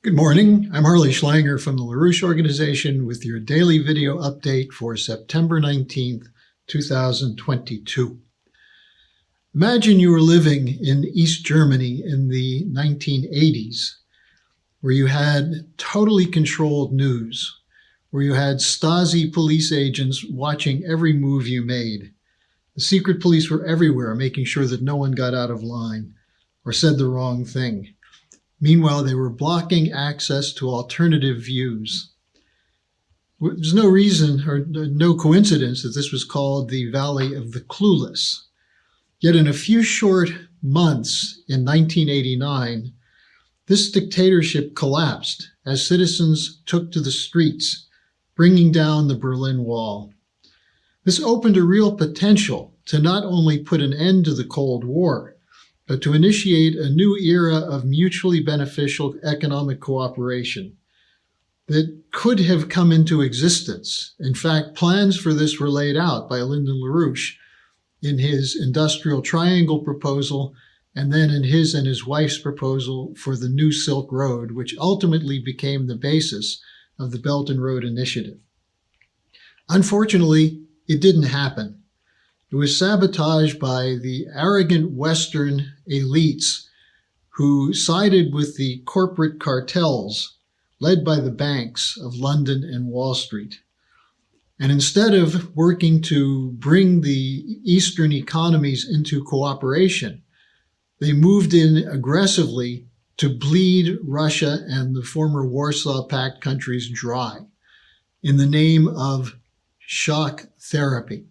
Good morning. I'm Harley Schlanger from the LaRouche Organization with your daily video update for September 19th, 2022. Imagine you were living in East Germany in the 1980s, where you had totally controlled news, where you had Stasi police agents watching every move you made. The secret police were everywhere, making sure that no one got out of line or said the wrong thing. Meanwhile, they were blocking access to alternative views. There's no reason or no coincidence that this was called the Valley of the Clueless. Yet in a few short months in 1989, this dictatorship collapsed as citizens took to the streets, bringing down the Berlin Wall. This opened a real potential to not only put an end to the Cold War, but to initiate a new era of mutually beneficial economic cooperation that could have come into existence. In fact, plans for this were laid out by Lyndon LaRouche in his Industrial Triangle proposal, and then in his and his wife's proposal for the New Silk Road, which ultimately became the basis of the Belt and Road Initiative. Unfortunately, it didn't happen. It was sabotaged by the arrogant Western elites who sided with the corporate cartels led by the banks of London and Wall Street. And instead of working to bring the Eastern economies into cooperation, they moved in aggressively to bleed Russia and the former Warsaw Pact countries dry in the name of shock therapy.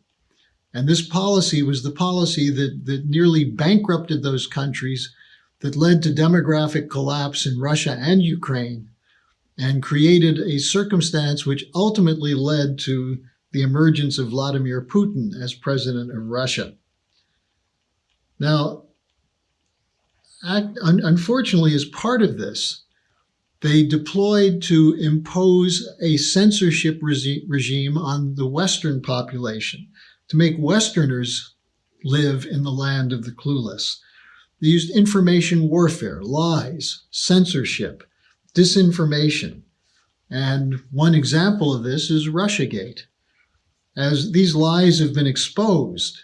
And this policy was the policy that nearly bankrupted those countries, that led to demographic collapse in Russia and Ukraine, and created a circumstance which ultimately led to the emergence of Vladimir Putin as president of Russia. Now, unfortunately, as part of this, they deployed to impose a censorship regime on the Western population, to make Westerners live in the land of the clueless. They used information warfare, lies, censorship, disinformation. And one example of this is Russiagate. As these lies have been exposed,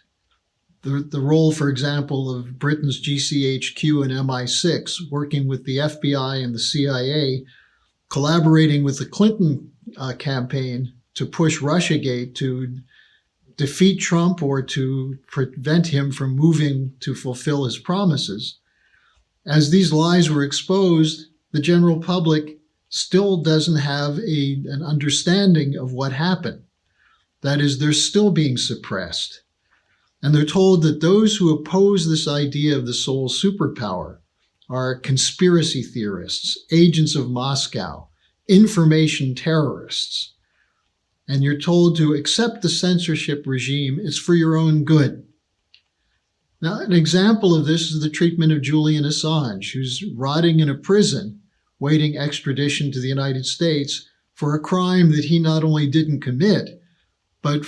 the role, for example, of Britain's GCHQ and MI6 working with the FBI and the CIA, collaborating with the Clinton campaign to push Russiagate to defeat Trump or to prevent him from moving to fulfill his promises. As these lies were exposed, the general public still doesn't have an understanding of what happened. That is, they're still being suppressed. And they're told that those who oppose this idea of the sole superpower are conspiracy theorists, agents of Moscow, information terrorists. And you're told to accept the censorship regime. It's for your own good. Now, an example of this is the treatment of Julian Assange, who's rotting in a prison, waiting extradition to the United States for a crime that he not only didn't commit, but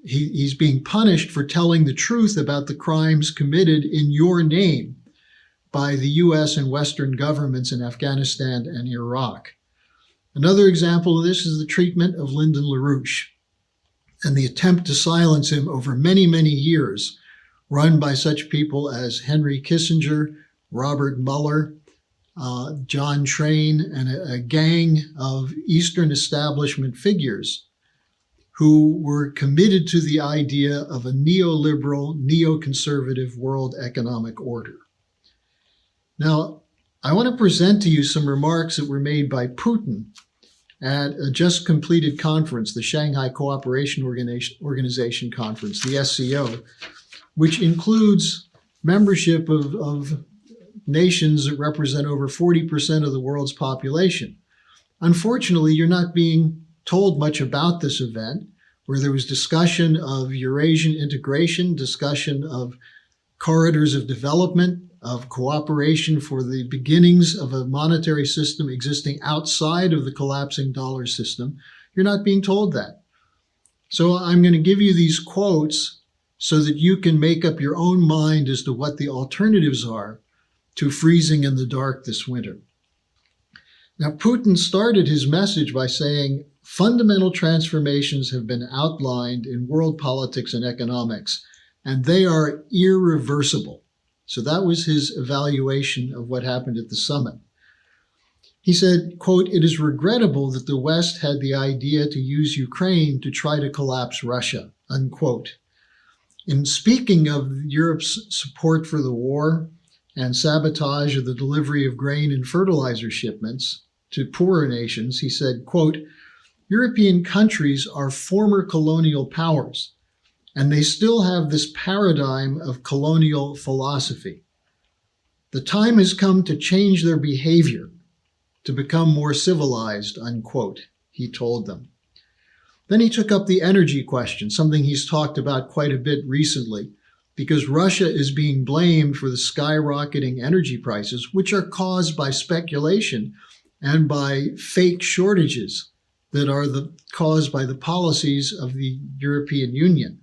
he's being punished for telling the truth about the crimes committed in your name by the US and Western governments in Afghanistan and Iraq. Another example of this is the treatment of Lyndon LaRouche and the attempt to silence him over many, many years, run by such people as Henry Kissinger, Robert Mueller, John Train, and a gang of Eastern establishment figures who were committed to the idea of a neoliberal, neoconservative world economic order. Now, I want to present to you some remarks that were made by Putin at a just completed conference, the Shanghai Cooperation Organization Conference, the SCO, which includes membership of nations that represent over 40% of the world's population. Unfortunately, you're not being told much about this event, where there was discussion of Eurasian integration, discussion of corridors of development, of cooperation for the beginnings of a monetary system existing outside of the collapsing dollar system. You're not being told that. So I'm going to give you these quotes so that you can make up your own mind as to what the alternatives are to freezing in the dark this winter. Now, Putin started his message by saying, fundamental transformations have been outlined in world politics and economics, and they are irreversible. So that was his evaluation of what happened at the summit. He said, quote, "It is regrettable that the West had the idea to use Ukraine to try to collapse Russia," unquote. In speaking of Europe's support for the war and sabotage of the delivery of grain and fertilizer shipments to poorer nations, he said, quote, "European countries are former colonial powers, and they still have this paradigm of colonial philosophy. The time has come to change their behavior, to become more civilized," unquote, he told them. Then he took up the energy question, something he's talked about quite a bit recently, because Russia is being blamed for the skyrocketing energy prices, which are caused by speculation and by fake shortages that are caused by the policies of the European Union.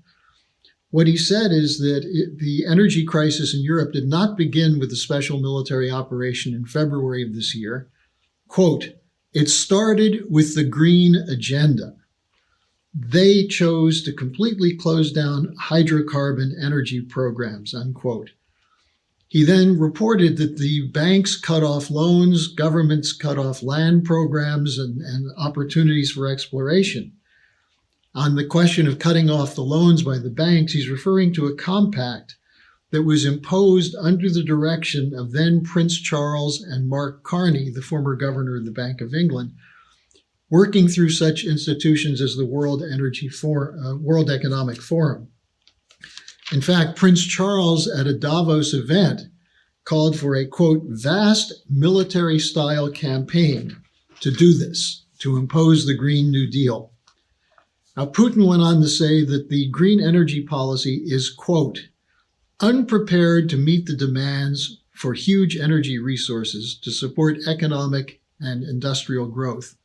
What he said is that the energy crisis in Europe did not begin with the special military operation in February of this year. Quote, "It started with the green agenda. They chose to completely close down hydrocarbon energy programs," unquote. He then reported that the banks cut off loans, governments cut off land programs and opportunities for exploration. On the question of cutting off the loans by the banks, he's referring to a compact that was imposed under the direction of then Prince Charles and Mark Carney, the former governor of the Bank of England, working through such institutions as the World Economic Forum. In fact, Prince Charles at a Davos event called for a, quote, "vast military-style campaign to do this, to impose the Green New Deal." Now, Putin went on to say that the green energy policy is, quote, "unprepared to meet the demands for huge energy resources to support economic and industrial growth.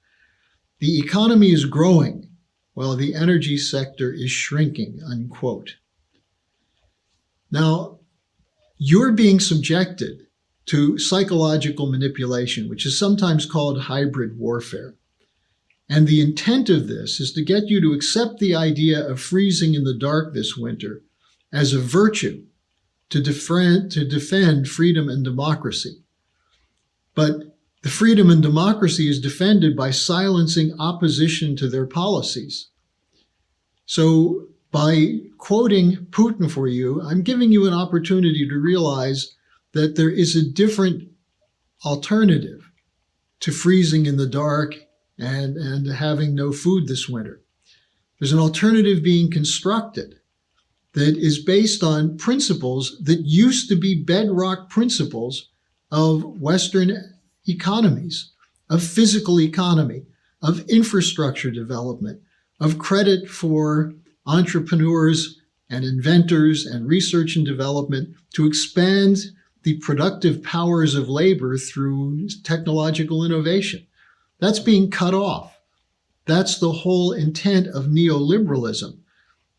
The economy is growing while the energy sector is shrinking," unquote. Now, you're being subjected to psychological manipulation, which is sometimes called hybrid warfare. And the intent of this is to get you to accept the idea of freezing in the dark this winter as a virtue to defend freedom and democracy. But the freedom and democracy is defended by silencing opposition to their policies. So by quoting Putin for you, I'm giving you an opportunity to realize that there is a different alternative to freezing in the dark and having no food this winter. There's an alternative being constructed that is based on principles that used to be bedrock principles of Western economies, of physical economy, of infrastructure development, of credit for entrepreneurs and inventors and research and development to expand the productive powers of labor through technological innovation. That's being cut off. That's the whole intent of neoliberalism,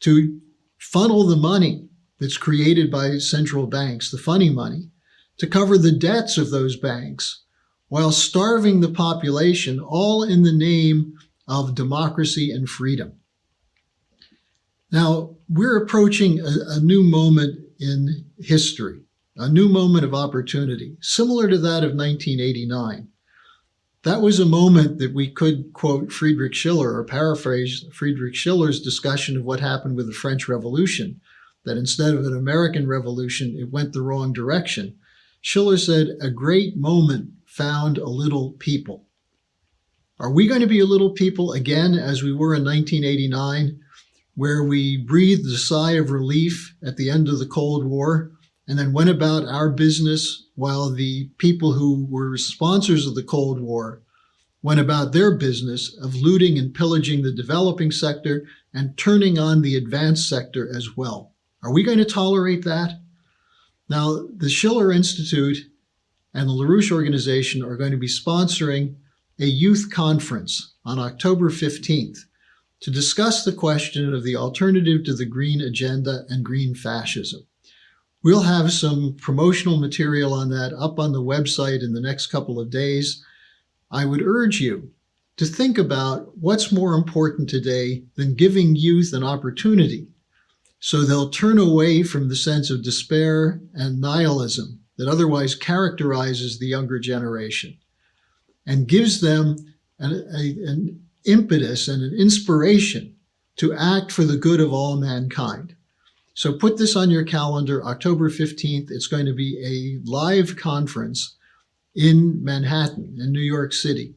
to funnel the money that's created by central banks, the funny money, to cover the debts of those banks while starving the population, all in the name of democracy and freedom. Now, we're approaching a new moment in history, a new moment of opportunity, similar to that of 1989. That was a moment that we could quote Friedrich Schiller or paraphrase Friedrich Schiller's discussion of what happened with the French Revolution, that instead of an American Revolution, it went the wrong direction. Schiller said, "A great moment found a little people." Are we going to be a little people again as we were in 1989, where we breathed a sigh of relief at the end of the Cold War and then went about our business while the people who were sponsors of the Cold War went about their business of looting and pillaging the developing sector and turning on the advanced sector as well? Are we going to tolerate that? Now, the Schiller Institute and the LaRouche Organization are going to be sponsoring a youth conference on October 15th to discuss the question of the alternative to the green agenda and green fascism. We'll have some promotional material on that up on the website in the next couple of days. I would urge you to think about what's more important today than giving youth an opportunity so they'll turn away from the sense of despair and nihilism that otherwise characterizes the younger generation and gives them an impetus and an inspiration to act for the good of all mankind. So put this on your calendar, October 15th. It's going to be a live conference in Manhattan, in New York City.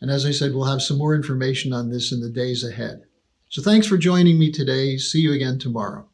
And as I said, we'll have some more information on this in the days ahead. So thanks for joining me today. See you again tomorrow.